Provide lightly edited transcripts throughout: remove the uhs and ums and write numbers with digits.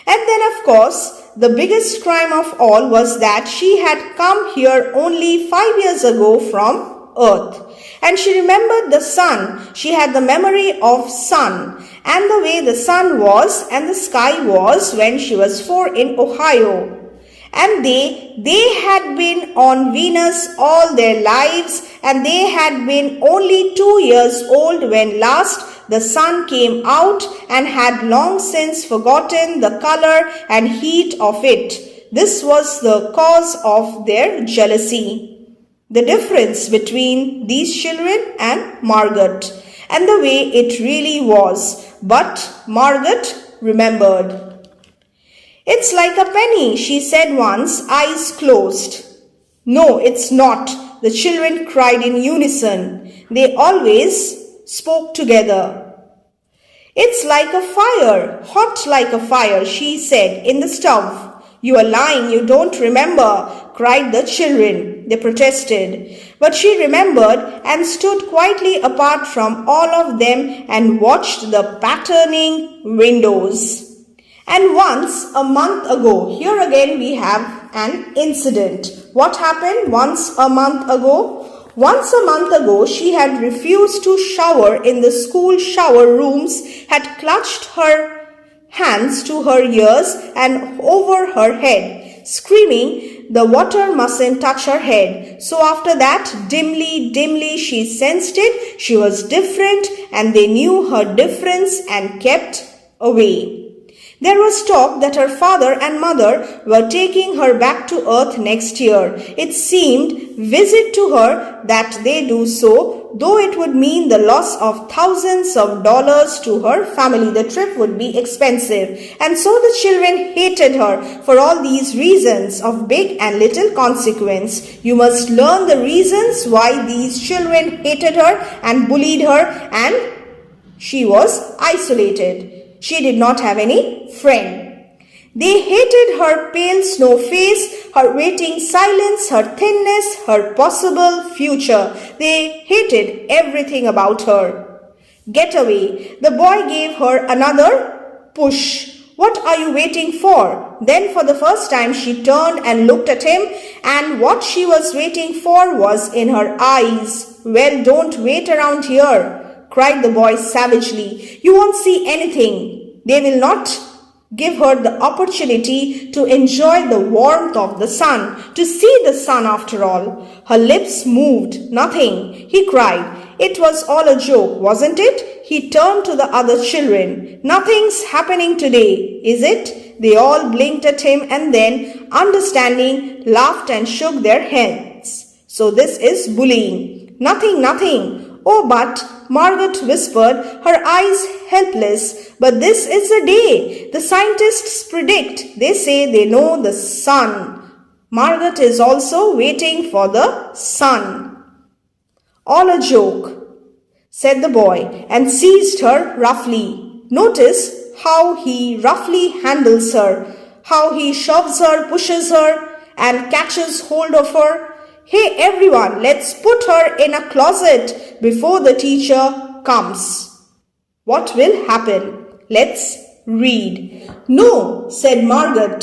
And then, of course, the biggest crime of all was that she had come here only 5 years ago from Earth. And she remembered the sun. She had the memory of sun and the way the sun was and the sky was when she was 4 in Ohio. And they had been on Venus all their lives, and they had been only 2 years old when last the sun came out and had long since forgotten the color and heat of it. This was the cause of their jealousy. The difference between these children and Margot, and the way it really was. But Margot remembered. "It's like a penny," she said once, eyes closed. "No, it's not," the children cried in unison. They always spoke together. "It's like a fire, hot like a fire," she said, "in the stove." "You are lying, you don't remember," cried the children. They protested. But she remembered and stood quietly apart from all of them and watched the patterning windows. And once a month ago, here again we have an incident. What happened once a month ago? Once a month ago, she had refused to shower in the school shower rooms, had clutched her hands to her ears and over her head, screaming, the water mustn't touch her head. So after that, dimly she sensed it. She was different and they knew her difference and kept away. There was talk that her father and mother were taking her back to Earth next year. It seemed visit to her that they do so, though it would mean the loss of thousands of dollars to her family. The trip would be expensive. And so the children hated her for all these reasons of big and little consequence. You must learn the reasons why these children hated her and bullied her, and she was isolated. She did not have any friend. They hated her pale snow face, her waiting silence, her thinness, her possible future. They hated everything about her. "Get away." The boy gave her another push. "What are you waiting for?" Then for the first time she turned and looked at him, and what she was waiting for was in her eyes. "Well, don't wait around here," cried the boy savagely. "You won't see anything." They will not give her the opportunity to enjoy the warmth of the sun, to see the sun after all. Her lips moved. "Nothing," he cried. "It was all a joke, wasn't it?" He turned to the other children. "Nothing's happening today, is it?" They all blinked at him and then, understanding, laughed and shook their heads. "So this is bullying." Nothing. "Oh, but," Margot whispered, her eyes helpless, "but this is the day. The scientists predict. They say they know the sun. Margot is also waiting for the sun." "All a joke," said the boy, and seized her roughly. Notice how he roughly handles her, how he shoves her, pushes her, and catches hold of her. "Hey everyone, let's put her in a closet before the teacher comes." What will happen? Let's read. "No," said Margot,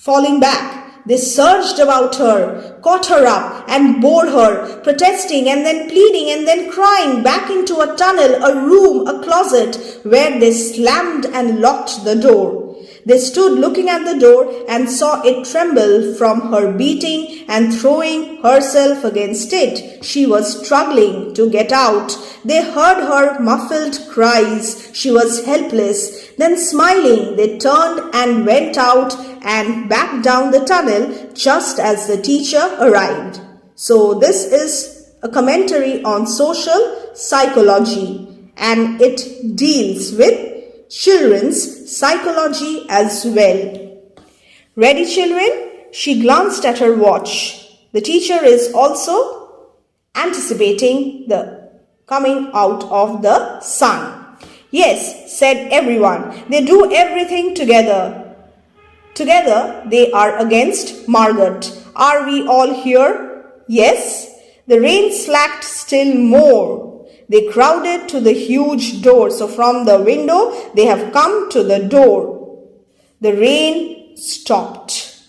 falling back. They surged about her, caught her up and bore her, protesting and then pleading and then crying, back into a tunnel, a room, a closet, where they slammed and locked the door. They stood looking at the door and saw it tremble from her beating and throwing herself against it. She was struggling to get out. They heard her muffled cries. She was helpless. Then smiling, they turned and went out and back down the tunnel just as the teacher arrived. So this is a commentary on social psychology, and it deals with children's psychology as well. Ready, children? She glanced at her watch. The teacher is also anticipating the coming out of the sun. "Yes," said everyone. "They do everything together. Together they are against Margot. Are we all here?" "Yes." The rain slacked still more. They crowded to the huge door. So from the window, they have come to the door. The rain stopped.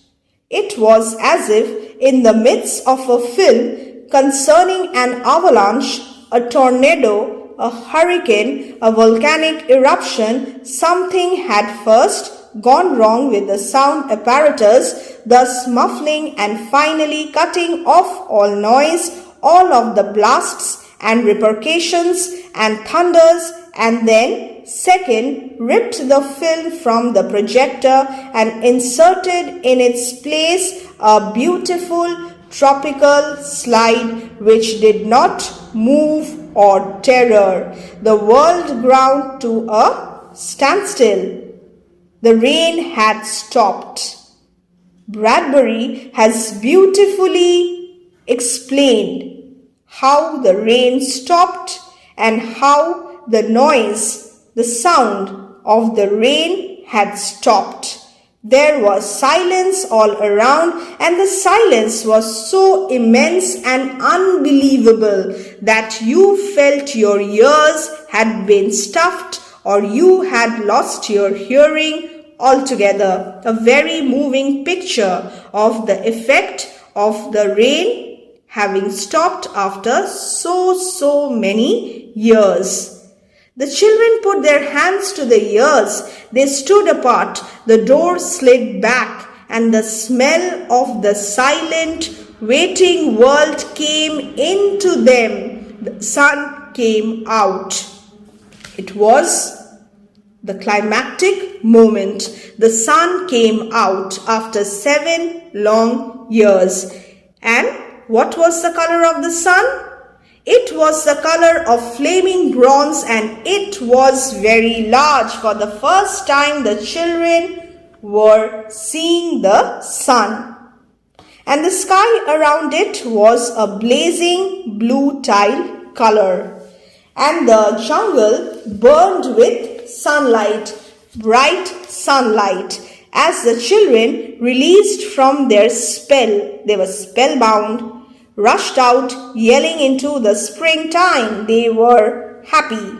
It was as if in the midst of a film concerning an avalanche, a tornado, a hurricane, a volcanic eruption, something had first gone wrong with the sound apparatus, thus muffling and finally cutting off all noise, all of the blasts and repercussions and thunders, and then, second, ripped the film from the projector and inserted in its place a beautiful tropical slide which did not move or terror. The world ground to a standstill. The rain had stopped. Bradbury has beautifully explained how the rain stopped and how the noise, the sound of the rain had stopped. There was silence all around, and the silence was so immense and unbelievable that you felt your ears had been stuffed or you had lost your hearing altogether. A very moving picture of the effect of the rain having stopped after so many years. The children put their hands to their ears. They stood apart. The door slid back, and the smell of the silent, waiting world came into them. The sun came out. It was the climactic moment. The sun came out after 7 long years. And what was the color of the sun? It was the color of flaming bronze, and it was very large. For the first time, the children were seeing the sun. And the sky around it was a blazing blue tile color. And the jungle burned with sunlight, bright sunlight. As the children, released from their spell, they were spellbound, rushed out, yelling into the springtime. They were happy.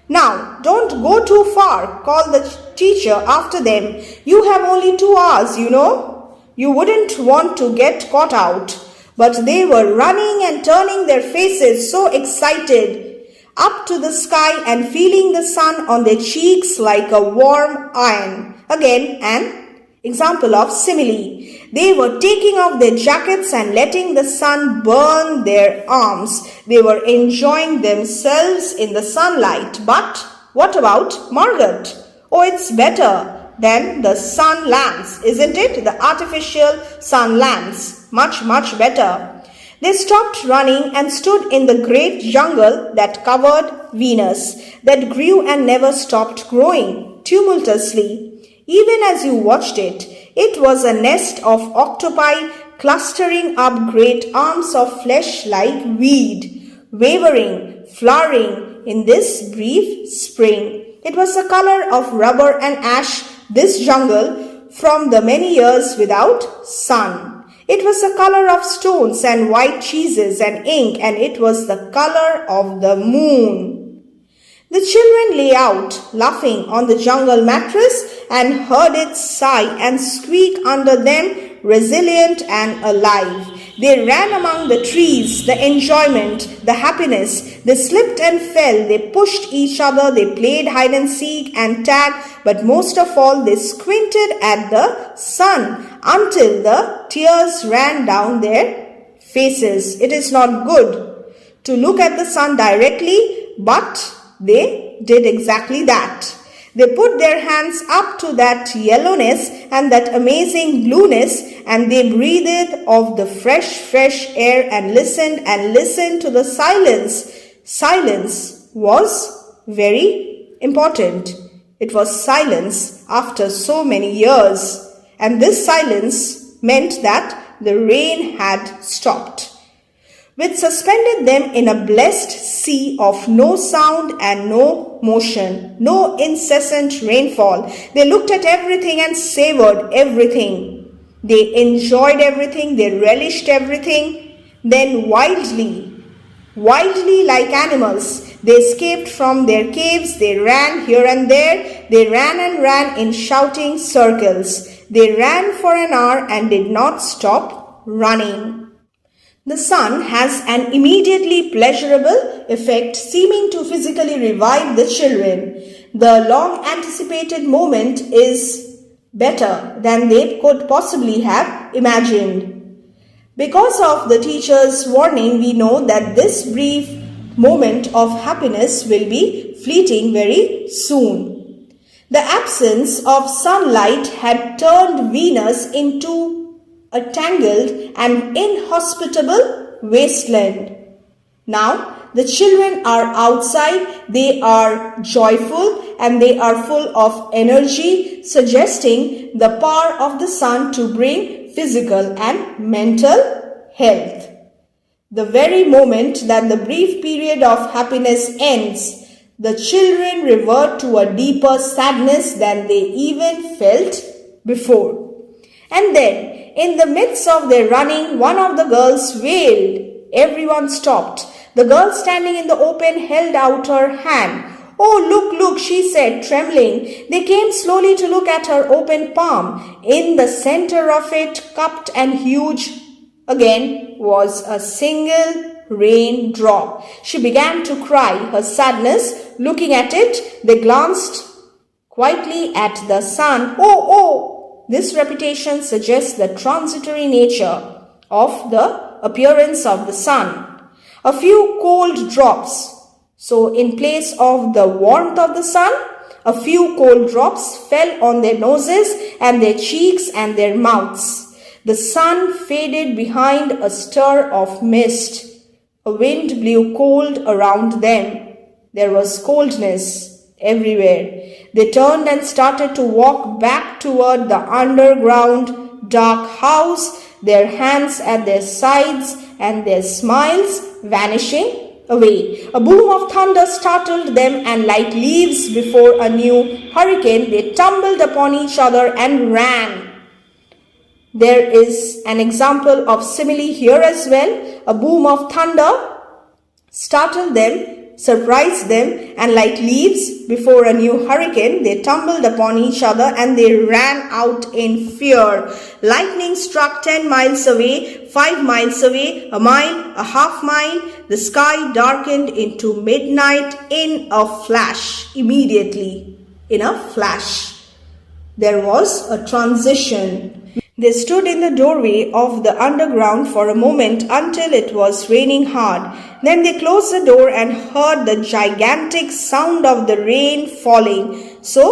Now, don't go too far, called the teacher after them. You have only 2 hours, you know. You wouldn't want to get caught out. But they were running and turning their faces, so excited, up to the sky and feeling the sun on their cheeks like a warm iron. Again, an example of simile. They were taking off their jackets and letting the sun burn their arms. They were enjoying themselves in the sunlight. But what about Margaret? Oh, it's better than the sun lamps, isn't it? The artificial sun lamps. Much better. They stopped running and stood in the great jungle that covered Venus, that grew and never stopped growing, tumultuously. Even as you watched it, it was a nest of octopi clustering up great arms of flesh like weed, wavering, flowering in this brief spring. It was the color of rubber and ash, this jungle, from the many years without sun. It was the color of stones and white cheeses and ink, and it was the color of the moon. The children lay out, laughing, on the jungle mattress and heard it sigh and squeak under them, resilient and alive. They ran among the trees, the enjoyment, the happiness. They slipped and fell, they pushed each other, they played hide and seek and tag, but most of all they squinted at the sun until the tears ran down their faces. It is not good to look at the sun directly, but they did exactly that. They put their hands up to that yellowness and that amazing blueness, and they breathed of the fresh air and listened to the silence. Silence was very important. It was silence after so many years, and this silence meant that the rain had stopped, which suspended them in a blessed sea of no sound and no motion, no incessant rainfall. They looked at everything and savored everything. They enjoyed everything, they relished everything. Then wildly like animals, They escaped from their caves. They ran here and there. They ran and ran in shouting circles. They ran for an hour and did not stop running. The sun has an immediately pleasurable effect, seeming to physically revive the children. The long anticipated moment is better than they could possibly have imagined. Because of the teacher's warning, we know that this brief moment of happiness will be fleeting very soon. The absence of sunlight had turned Venus into a tangled and inhospitable wasteland. Now, the children are outside, they are joyful and they are full of energy, suggesting the power of the sun to bring physical and mental health. The very moment that the brief period of happiness ends, the children revert to a deeper sadness than they even felt before. And then, in the midst of their running, one of the girls wailed. Everyone stopped. The girl standing in the open held out her hand. "Oh, look, look," she said, trembling. They came slowly to look at her open palm. In the center of it, cupped and huge, again, was a single raindrop. She began to cry, her sadness. Looking at it, they glanced quietly at the sun. "Oh, oh!" This repetition suggests the transitory nature of the appearance of the sun. A few cold drops. So in place of the warmth of the sun, a few cold drops fell on their noses and their cheeks and their mouths. The sun faded behind a stir of mist. A wind blew cold around them. There was coldness everywhere. They turned and started to walk back toward the underground dark house, their hands at their sides and their smiles vanishing away. A boom of thunder startled them, and like leaves before a new hurricane, they tumbled upon each other and ran. There is an example of simile here as well. A boom of thunder startled them, surprised them, and like leaves before a new hurricane, they tumbled upon each other and they ran out in fear. Lightning struck 10 miles away, 5 miles away, a mile, a half mile. The sky darkened into midnight in a flash, immediately, in a flash. There was a transition. They stood in the doorway of the underground for a moment until it was raining hard. Then they closed the door and heard the gigantic sound of the rain falling. So,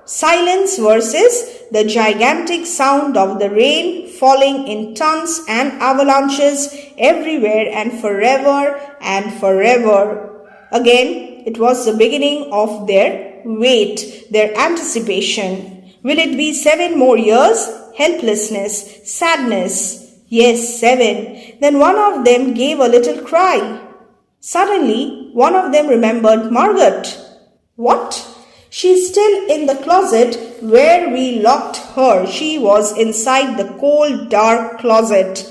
silence versus the gigantic sound of the rain falling in tons and avalanches everywhere and forever and forever. Again, it was the beginning of their wait, their anticipation. Will it be 7 more years? Helplessness, sadness. Yes, 7. Then one of them gave a little cry. Suddenly, one of them remembered Margaret. What? She's still in the closet where we locked her. She was inside the cold, dark closet.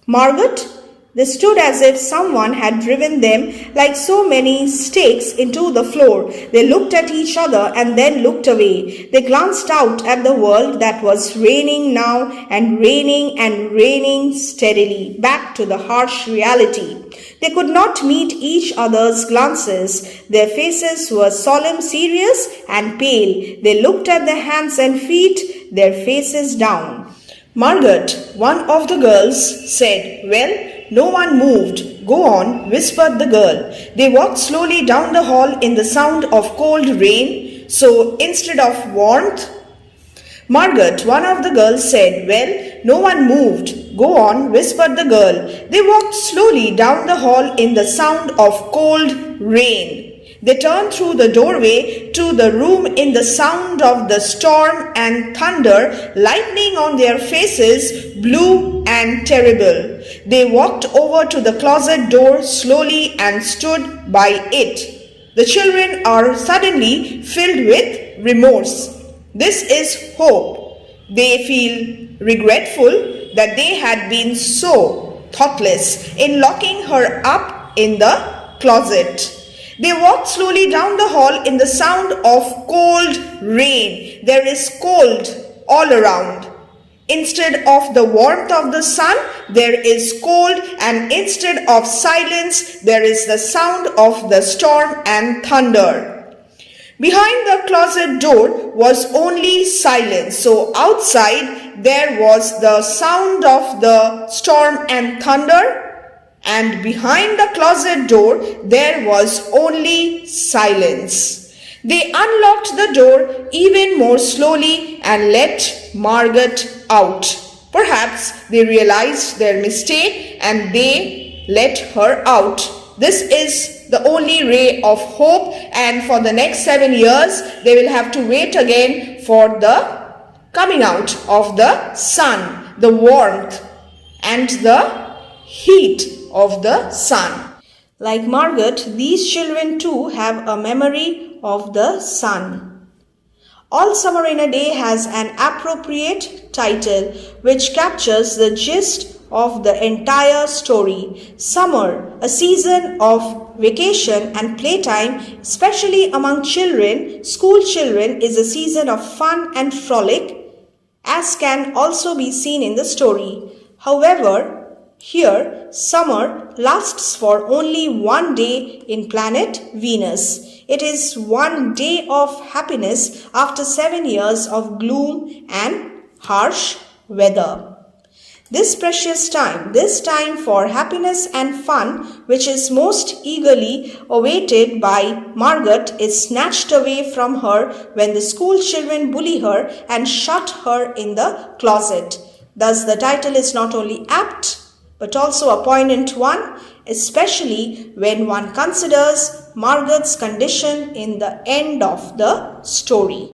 Margaret? They stood as if someone had driven them like so many stakes into the floor. They looked at each other and then looked away. They glanced out at the world that was raining now and raining steadily back to the harsh reality. They could not meet each other's glances. Their faces were solemn, serious, and pale. They looked at their hands and feet, their faces down. Margaret, one of the girls, said, "Well, no one moved. Go on," whispered the girl. They walked slowly down the hall in the sound of cold rain. So instead of warmth, Margaret, one of the girls, said, "Well, no one moved. Go on," whispered the girl. They walked slowly down the hall in the sound of cold rain. They turned through the doorway to the room in the sound of the storm and thunder, lightning on their faces, blue and terrible. They walked over to the closet door slowly and stood by it. The children are suddenly filled with remorse. This is hope. They feel regretful that they had been so thoughtless in locking her up in the closet. They walked slowly down the hall in the sound of cold rain. There is cold all around. Instead of the warmth of the sun, there is cold, and instead of silence, there is the sound of the storm and thunder. Behind the closet door was only silence. So outside there was the sound of the storm and thunder, and behind the closet door there was only silence. They unlocked the door even more slowly and let Margaret out. Perhaps they realized their mistake and they let her out. This is the only ray of hope, and for the next 7 years they will have to wait again for the coming out of the sun, the warmth and the heat of the sun. Like Margaret, these children too have a memory of the sun. All Summer in a Day has an appropriate title which captures the gist of the entire story. Summer, a season of vacation and playtime, especially among children, school children, is a season of fun and frolic, as can also be seen in the story. However, here, summer lasts for only 1 day in planet Venus. It is 1 day of happiness after 7 years of gloom and harsh weather. This precious time, this time for happiness and fun, which is most eagerly awaited by Margaret, is snatched away from her when the school children bully her and shut her in the closet. Thus, the title is not only apt, but also a poignant one, especially when one considers Margaret's condition in the end of the story.